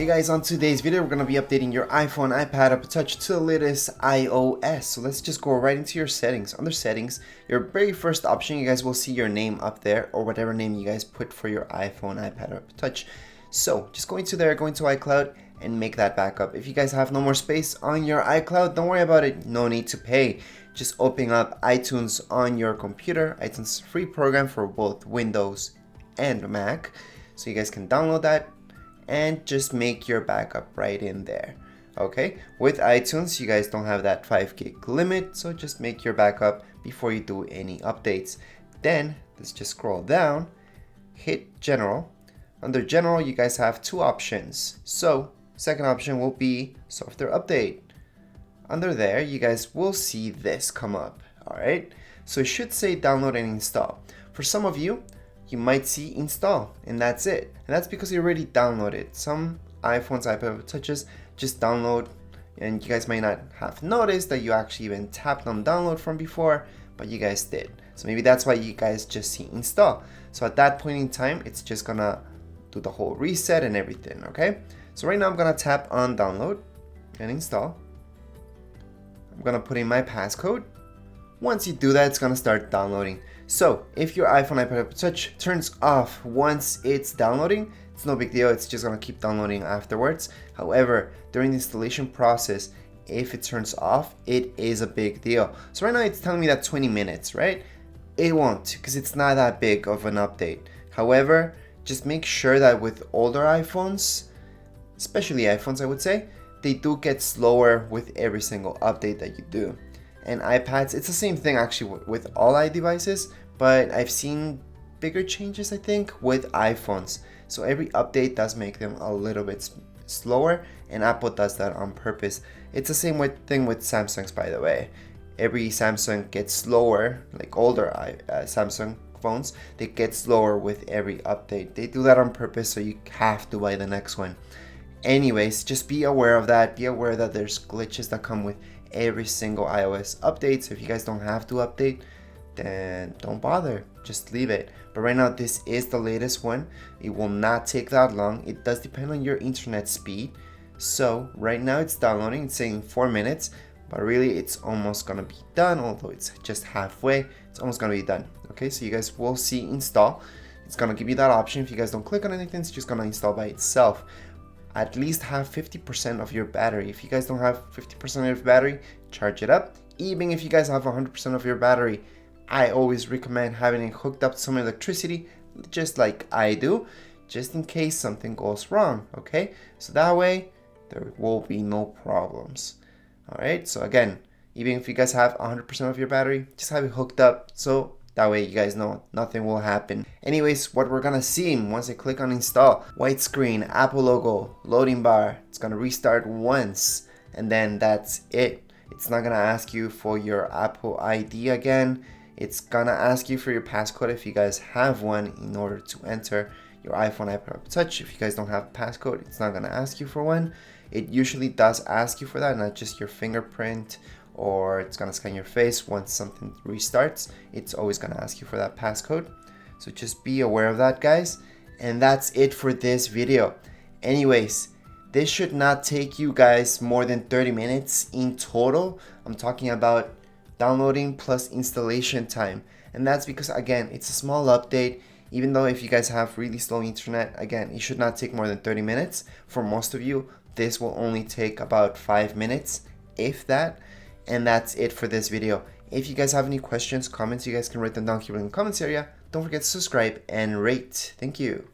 Hey guys, on today's video we're going to be updating your iPhone, iPad, Apple Touch to the latest iOS. So let's just go right into your settings. Under settings, your very first option, you guys will see your name up there or whatever name you guys put for your iPhone, iPad, or Apple Touch. So just go into there, go into iCloud and make that backup. If you guys have no more space on your iCloud, don't worry about it. No need to pay. Just open up iTunes on your computer. iTunes is a free program for both Windows and Mac. So you guys can download that and just make your backup right in there. Okay, with iTunes you guys don't have that 5 gig limit, so just make your backup before you do any updates. Then let's just scroll down, hit general. Under general you guys have two options. So second option will be software update. Under there you guys will see this come up. Alright, so it should say download and install. For some of you, you might see install and that's it, and that's because you already downloaded. Some iPhones, iPad Touches just download, and you guys might not have noticed that you actually even tapped on download from before, but you guys did. So maybe that's why you guys just see install. So at that point in time, it's just gonna do the whole reset and everything. Okay, so right now I'm gonna tap on download and install. I'm gonna put in my passcode. Once you do that, it's gonna start downloading. So if your iPhone, iPad, Apple Touch turns off once it's downloading, it's no big deal. It's just gonna keep downloading afterwards. However, during the installation process, if it turns off, it is a big deal. So right now it's telling me that 20 minutes, right? It won't, because it's not that big of an update. However, just make sure that with older iPhones, especially iPhones I would say, they do get slower with every single update that you do. And iPads, it's the same thing actually with all iDevices, but I've seen bigger changes I think with iPhones. So every update does make them a little bit slower, and Apple does that on purpose. It's the same thing with Samsungs, by the way. Every Samsung gets slower, like older Samsung phones, they get slower with every update. They do that on purpose, so you have to buy the next one. Anyways, just be aware of that. Be aware that there's glitches that come with every single iOS update. So if you guys don't have to update, then don't bother, just leave it. But right now this is the latest one. It will not take that long. It does depend on your internet speed. So right now it's downloading, it's saying 4 minutes, but really it's almost gonna be done. Although it's just halfway, it's almost gonna be done. Okay, so you guys will see install. It's gonna give you that option. If you guys don't click on anything, it's just gonna install by itself. At least have 50% of your battery. If you guys don't have 50% of your battery, charge it up. Even if you guys have 100% of your battery, I always recommend having it hooked up to some electricity, just like I do, just in case something goes wrong. Okay, so that way there will be no problems. All right, so again, even if you guys have 100% of your battery, just have it hooked up, so that way you guys know nothing will happen. Anyways, what we're gonna see once I click on install, white screen, Apple logo, loading bar. It's gonna restart once and then that's it. It's not gonna ask you for your Apple ID again. It's gonna ask you for your passcode if you guys have one in order to enter your iPhone, iPad, Apple Touch. If you guys don't have a passcode, it's not gonna ask you for one. It usually does ask you for that, not just your fingerprint, or it's gonna scan your face. Once something restarts, it's always gonna ask you for that passcode. So just be aware of that, guys. And that's it for this video. Anyways, this should not take you guys more than 30 minutes in total. I'm talking about downloading plus installation time. And that's because, again, it's a small update. Even though if you guys have really slow internet, again, it should not take more than 30 minutes. For most of you, this will only take about 5 minutes, if that. And that's it for this video. If you guys have any questions, comments, you guys can write them down here in the comments area. Don't forget to subscribe and rate. Thank you.